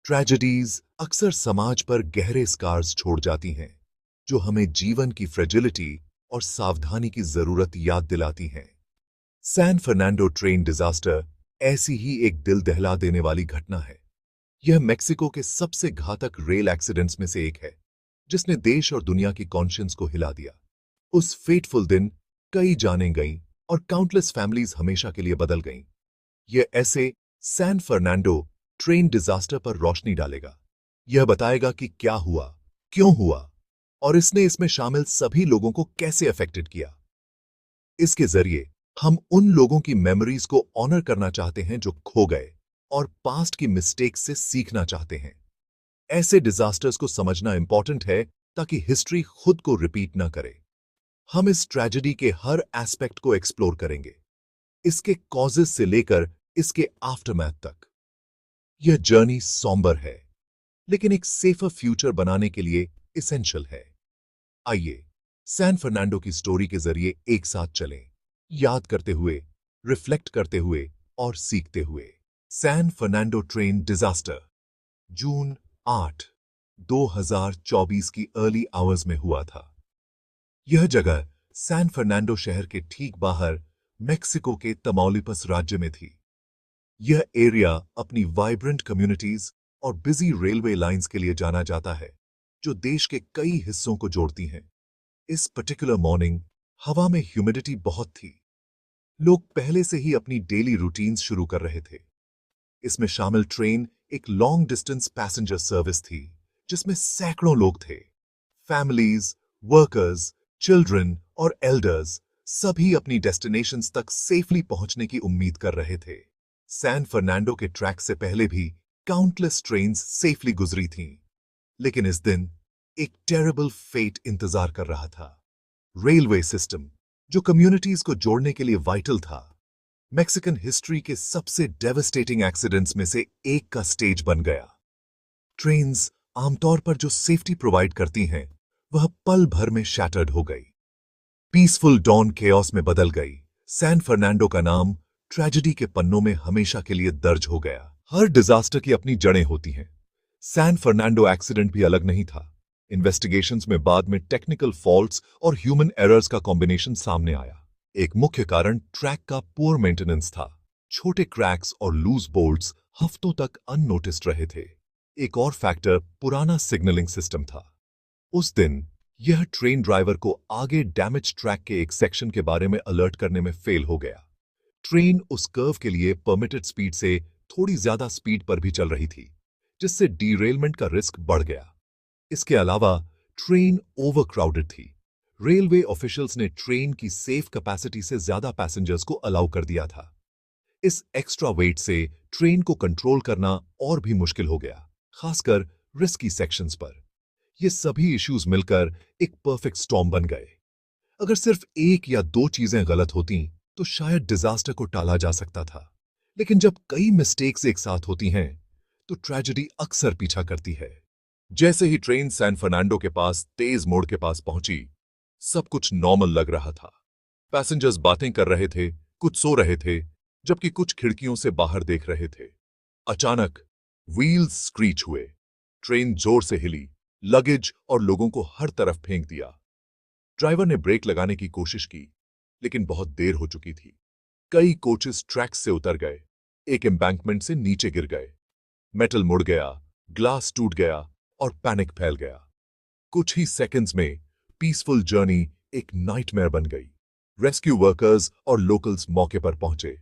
Tragedies अक्सर समाज पर गहरे स्कार्स छोड़ जाती हैं, जो हमें जीवन की फ्रेजिलिटी और सावधानी की जरूरत याद दिलाती हैं। सैन फर्नांडो ट्रेन डिजास्टर ऐसी ही एक दिल दहला देने वाली घटना है। यह मेक्सिको के सबसे घातक रेल एक्सीडेंट्स में से एक है, जिसने देश और दुनिया की कॉन्शियंस को हिला दिया। उस फेटफुल दिन कई जानें गईं और काउंटलेस फैमिलीज हमेशा के लिए बदल गईं। यह ऐसे सैन फर्नांडो ट्रेन डिजास्टर पर रोशनी डालेगा। यह बताएगा कि क्या हुआ, क्यों हुआ और इसने इसमें शामिल सभी लोगों को कैसे अफेक्टेड किया। इसके जरिए हम उन लोगों की मेमोरीज को ऑनर करना चाहते हैं जो खो गए और पास्ट की मिस्टेक्स से सीखना चाहते हैं। ऐसे डिजास्टर्स को समझना इंपॉर्टेंट है ताकि हिस्ट्री खुद को रिपीट ना करे। हम इस ट्रेजेडी के हर एस्पेक्ट को एक्सप्लोर करेंगे, इसके कॉजेस से लेकर इसके आफ्टरमैथ तक। यह जर्नी सॉम्बर है, लेकिन एक सेफर फ्यूचर बनाने के लिए इसेंशियल है। आइए सैन फर्नांडो की स्टोरी के जरिए एक साथ चलें, याद करते हुए, रिफ्लेक्ट करते हुए और सीखते हुए। सैन फर्नांडो ट्रेन डिजास्टर जून 8, 2024 की अर्ली आवर्स में हुआ था। यह जगह सैन फर्नांडो शहर के ठीक बाहर मेक्सिको के तमौलिपस राज्य में थी। यह एरिया अपनी वाइब्रेंट कम्युनिटीज और बिजी रेलवे लाइंस के लिए जाना जाता है, जो देश के कई हिस्सों को जोड़ती हैं। इस पर्टिकुलर मॉर्निंग हवा में ह्यूमिडिटी बहुत थी। लोग पहले से ही अपनी डेली रूटीन्स शुरू कर रहे थे। इसमें शामिल ट्रेन एक लॉन्ग डिस्टेंस पैसेंजर सर्विस थी, जिसमें सैकड़ों लोग थे। फैमिलीज, वर्कर्स, चिल्ड्रन और एल्डर्स सभी अपनी डेस्टिनेशंस तक सेफली पहुंचने की उम्मीद कर रहे थे। सैन फर्नांडो के ट्रैक से पहले भी काउंटलेस ट्रेन्स सेफली गुजरी थीं, लेकिन इस दिन एक टेरेबल फेट इंतजार कर रहा था। रेलवे सिस्टम, जो कम्युनिटीज को जोड़ने के लिए वाइटल था, मेक्सिकन हिस्ट्री के सबसे डेवस्टेटिंग एक्सीडेंट्स में से एक का स्टेज बन गया। ट्रेन्स आमतौर पर जो सेफ्टी प्रोवाइड करती हैं, वह पल भर में शैटर्ड हो गई। पीसफुल डॉन केओस में बदल गई। सैन फर्नांडो का नाम ट्रेजेडी के पन्नों में हमेशा के लिए दर्ज हो गया। हर डिजास्टर की अपनी जड़ें होती हैं। सैन फर्नांडो एक्सीडेंट भी अलग नहीं था। इन्वेस्टिगेशंस में बाद में टेक्निकल फॉल्ट्स और ह्यूमन एरर्स का कॉम्बिनेशन सामने आया। एक मुख्य कारण ट्रैक का पुअर मेंटेनेंस था। छोटे क्रैक्स और लूज बोल्ट्स हफ्तों तक अननोटिस्ड रहे थे। एक और फैक्टर पुराना सिग्नलिंग सिस्टम था। उस दिन यह ट्रेन ड्राइवर को आगे डैमेज ट्रैक के एक सेक्शन के बारे में अलर्ट करने में फेल हो गया। ट्रेन उस कर्व के लिए परमिटेड स्पीड से थोड़ी ज्यादा स्पीड पर भी चल रही थी, जिससे डीरेलमेंट का रिस्क बढ़ गया। इसके अलावा ट्रेन ओवरक्राउडेड थी। रेलवे ऑफिशियल्स ने ट्रेन की सेफ कैपेसिटी से ज्यादा पैसेंजर्स को अलाउ कर दिया था। इस एक्स्ट्रा वेट से ट्रेन को कंट्रोल करना और भी मुश्किल हो गया, खासकर रिस्की सेक्शंस पर। ये सभी इश्यूज मिलकर एक परफेक्ट स्टॉर्म बन गए। अगर सिर्फ एक या दो चीजें गलत होती तो शायद डिजास्टर को टाला जा सकता था, लेकिन जब कई मिस्टेक्स एक साथ होती हैं तो ट्रेजेडी अक्सर पीछा करती है। जैसे ही ट्रेन सैन फर्नांडो के पास तेज मोड़ के पास पहुंची, सब कुछ नॉर्मल लग रहा था। पैसेंजर्स बातें कर रहे थे, कुछ सो रहे थे, जबकि कुछ खिड़कियों से बाहर देख रहे थे। अचानक व्हील्स स्क्रीच हुए, ट्रेन जोर से हिली, लगेज और लोगों को हर तरफ फेंक दिया। ड्राइवर ने ब्रेक लगाने की कोशिश की, लेकिन बहुत देर हो चुकी थी। कई कोचेस ट्रैक से उतर गए, एक एम्बैंकमेंट से नीचे गिर गए। मेटल मुड़ गया, ग्लास टूट गया और पैनिक फैल गया। कुछ ही सेकंड्स में पीसफुल जर्नी एक नाइटमेयर बन गई। रेस्क्यू वर्कर्स और लोकल्स मौके पर पहुंचे।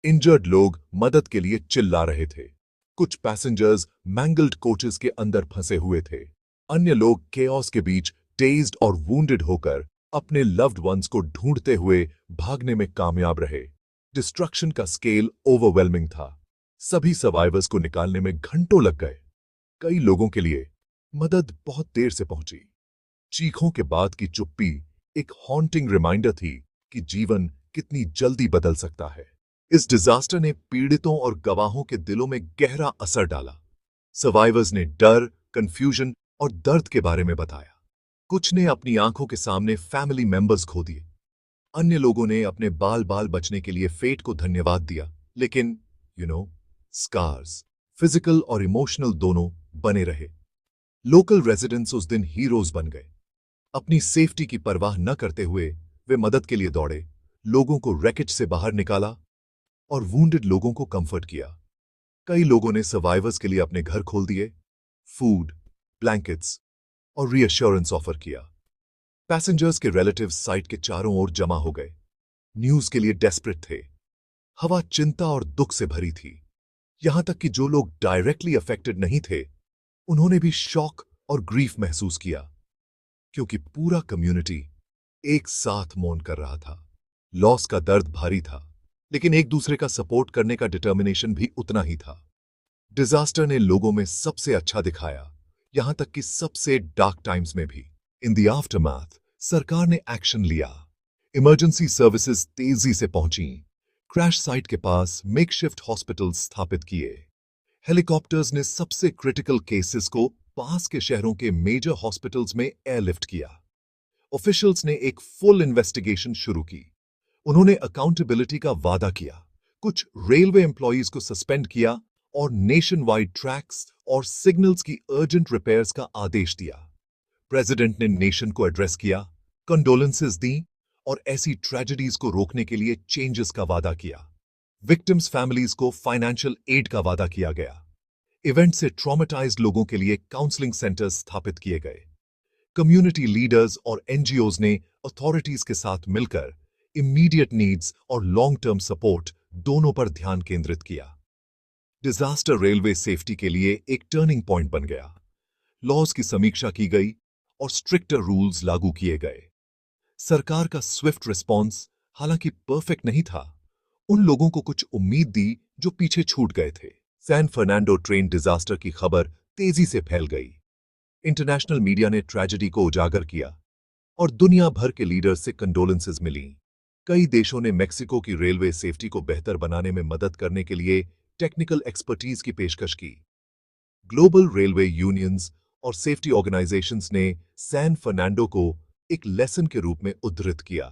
इंजर्ड लोग मदद के लिए चिल्ला रहे थे। कुछ पैसेंजर्स मैंगल्ड कोचेस के अंदर फंसे हुए थे। अन्य लोग केओस के बीच डेज्ड और वूंडेड होकर अपने लव्ड वंस को ढूंढते हुए भागने में कामयाब रहे। डिस्ट्रक्शन का स्केल ओवरवेलमिंग था। सभी सर्वाइवर्स को निकालने में घंटों लग गए। कई लोगों के लिए मदद बहुत देर से पहुंची। चीखों के बाद की चुप्पी एक हॉन्टिंग रिमाइंडर थी कि जीवन कितनी जल्दी बदल सकता है। इस डिजास्टर ने पीड़ितों और गवाहों के दिलों में गहरा असर डाला। सर्वाइवर्स ने डर, कंफ्यूजन और दर्द के बारे में बताया। कुछ ने अपनी आंखों के सामने फैमिली मेंबर्स खो दिए। अन्य लोगों ने अपने बाल बाल बचने के लिए फेट को धन्यवाद दिया। लेकिन स्कार्स, फिजिकल और इमोशनल दोनों बने रहे। लोकल रेजिडेंट्स उस दिन हीरोज बन गए। अपनी सेफ्टी की परवाह न करते हुए वे मदद के लिए दौड़े, लोगों को रैकेट से बाहर निकाला और वूंडेड लोगों को कंफर्ट किया। कई लोगों ने सर्वाइवर्स के लिए अपने घर खोल दिए, फूड, ब्लैंकेट्स और रीअश्योरेंस ऑफर किया। पैसेंजर्स के रिलेटिव्स साइट के चारों ओर जमा हो गए, न्यूज के लिए डेस्परेट थे। हवा चिंता और दुख से भरी थी। यहां तक कि जो लोग डायरेक्टली अफेक्टेड नहीं थे, उन्होंने भी शॉक और ग्रीफ महसूस किया, क्योंकि पूरा कम्युनिटी एक साथ मौन कर रहा था। लॉस का दर्द भारी था, लेकिन एक दूसरे का सपोर्ट करने का डिटर्मिनेशन भी उतना ही था। डिजास्टर ने लोगों में सबसे अच्छा दिखाया, यहां तक कि सबसे डार्क टाइम्स में भी। इन द आफ्टरमैथ सरकार ने एक्शन लिया। इमरजेंसी सर्विसेज तेजी से पहुंची। क्रैश साइट के पास मेकशिफ्ट हॉस्पिटल्स स्थापित किए। हेलीकॉप्टर्स ने सबसे क्रिटिकल केसेस को पास के शहरों के मेजर हॉस्पिटल्स में एयरलिफ्ट किया। ऑफिशियल्स ने एक फुल इन्वेस्टिगेशन शुरू की। उन्होंने अकाउंटेबिलिटी का वादा किया, कुछ रेलवे एम्प्लॉयज को सस्पेंड किया और नेशन वाइड ट्रैक्स और सिग्नल्स की अर्जेंट रिपेयर्स का आदेश दिया। प्रेसिडेंट ने नेशन को एड्रेस किया, कंडोलेंसेस दी और ऐसी ट्रेजेडीज को रोकने के लिए चेंजेस का वादा किया। विक्टिम्स फैमिलीज को फाइनेंशियल एड का वादा किया गया। इवेंट से ट्रॉमेटाइज्ड लोगों के लिए काउंसलिंग सेंटर्स स्थापित किए गए। कम्युनिटी लीडर्स और एनजीओज ने अथॉरिटीज के साथ मिलकर इमीडिएट नीड्स और लॉन्ग टर्म सपोर्ट दोनों पर ध्यान केंद्रित किया। डिजास्टर रेलवे सेफ्टी के लिए एक टर्निंग पॉइंट बन गया। लॉज की समीक्षा की गई और स्ट्रिक्टर रूल्स लागू किए गए। सरकार का स्विफ्ट रिस्पॉन्स हालांकि परफेक्ट नहीं था, उन लोगों को कुछ उम्मीद दी जो पीछे छूट गए थे। सैन फर्नांडो ट्रेन डिजास्टर की खबर तेजी से फैल गई। इंटरनेशनल मीडिया ने ट्रेजेडी को उजागर किया और दुनिया भर के लीडर्स से कंडोलेंसेस मिली। कई देशों ने मेक्सिको की रेलवे सेफ्टी को बेहतर बनाने में मदद करने के लिए टेक्निकल एक्सपर्टीज की पेशकश की। ग्लोबल रेलवे यूनियंस और सेफ्टी ऑर्गेनाइजेशंस ने सैन फर्नांडो को एक लेसन के रूप में उद्धृत किया।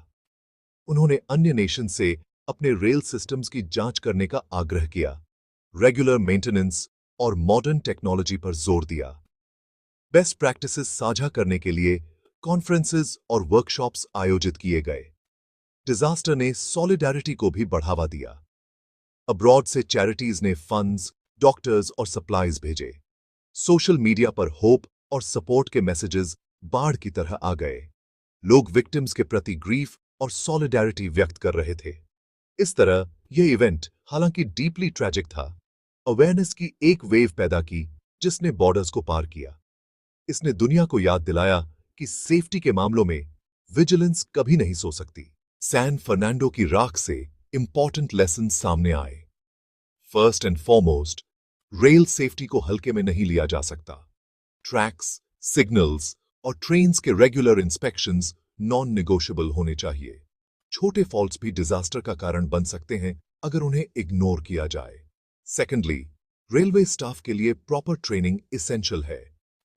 उन्होंने अन्य नेशन से अपने रेल सिस्टम्स की जांच करने का आग्रह किया, रेगुलर मेंटेनेंस और मॉडर्न टेक्नोलॉजी पर जोर दिया। बेस्ट प्रैक्टिसेस साझा करने के लिए कॉन्फ्रेंसेस और वर्कशॉप्स आयोजित किए गए। डिजास्टर ने सॉलिडारिटी को भी बढ़ावा दिया। अब्रॉड से चैरिटीज ने फंड्स, डॉक्टर्स और सप्लाईज भेजे। सोशल मीडिया पर होप और सपोर्ट के मैसेजेस बाढ़ की तरह आ गए। लोग विक्टिम्स के प्रति ग्रीफ और सॉलिडारिटी व्यक्त कर रहे थे। इस तरह यह इवेंट हालांकि डीपली ट्रैजिक था, अवेयरनेस की एक वेव पैदा की जिसने बॉर्डर्स को पार किया। इसने दुनिया को याद दिलाया कि सेफ्टी के मामलों में विजिलेंस कभी नहीं सो सकती। सैन फर्नांडो की राख से इंपॉर्टेंट लेसन सामने आए। First and foremost, rail safety को हल्के में नहीं लिया जा सकता। ट्रैक्स, सिग्नल्स और ट्रेन्स के रेगुलर इंस्पेक्शंस नॉन नेगोशिएबल होने चाहिए। छोटे फॉल्ट्स भी डिजास्टर का कारण बन सकते हैं अगर उन्हें इग्नोर किया जाए। सेकेंडली, रेलवे स्टाफ के लिए प्रॉपर ट्रेनिंग इसेंशियल है।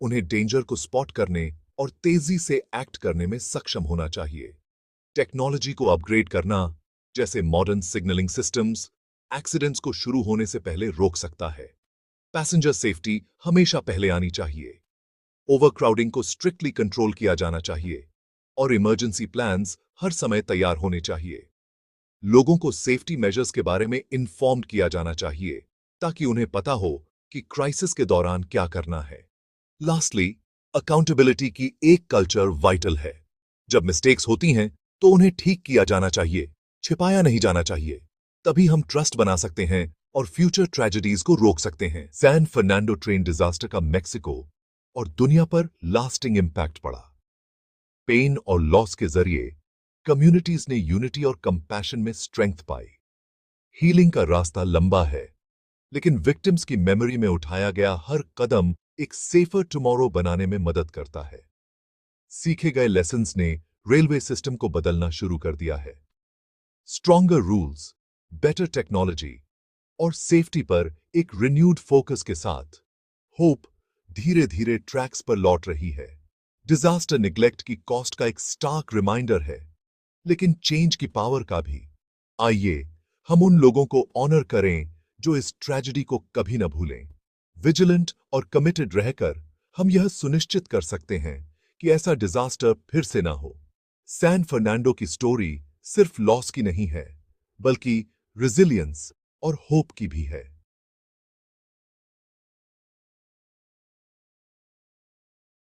उन्हें डेंजर को स्पॉट करने और तेजी से एक्ट करने में सक्षम होना चाहिए। टेक्नोलॉजी को अपग्रेड करना, जैसे मॉडर्न सिग्नलिंग सिस्टम्स, एक्सीडेंट्स को शुरू होने से पहले रोक सकता है। पैसेंजर सेफ्टी हमेशा पहले आनी चाहिए। ओवरक्राउडिंग को स्ट्रिक्टली कंट्रोल किया जाना चाहिए और इमरजेंसी प्लान्स हर समय तैयार होने चाहिए। लोगों को सेफ्टी मेजर्स के बारे में इन्फॉर्म्ड किया जाना चाहिए ताकि उन्हें पता हो कि क्राइसिस के दौरान क्या करना है। लास्टली, अकाउंटेबिलिटी की एक कल्चर वाइटल है। जब मिस्टेक्स होती हैं तो उन्हें ठीक किया जाना चाहिए, छिपाया नहीं जाना चाहिए। तभी हम ट्रस्ट बना सकते हैं और फ्यूचर ट्रेजेडीज को रोक सकते हैं। सैन फर्नांडो ट्रेन डिजास्टर का मेक्सिको और दुनिया पर लास्टिंग इंपैक्ट पड़ा। पेन और लॉस के जरिए कम्युनिटीज ने यूनिटी और कंपैशन में स्ट्रेंथ पाई। हीलिंग का रास्ता लंबा है, लेकिन विक्टिम्स की मेमोरी में उठाया गया हर कदम एक सेफर टुमारो बनाने में मदद करता है। सीखे गए लेसन्स ने रेलवे सिस्टम को बदलना शुरू कर दिया है। स्ट्रॉन्गर रूल्स, बेटर टेक्नोलॉजी और सेफ्टी पर एक रिन्यूड फोकस के साथ होप धीरे धीरे ट्रैक्स पर लौट रही है। डिजास्टर निग्लेक्ट की कॉस्ट का एक स्टार्क रिमाइंडर है, लेकिन चेंज की पावर का भी। आइए हम उन लोगों को ऑनर करें जो इस ट्रेजेडी को कभी न भूलें। विजिलेंट और कमिटेड रहकर हम यह सुनिश्चित कर सकते हैं कि ऐसा डिजास्टर फिर से ना हो। सैन फर्नांडो की स्टोरी सिर्फ लॉस की नहीं है, बल्कि रिजिलियंस और होप की भी है।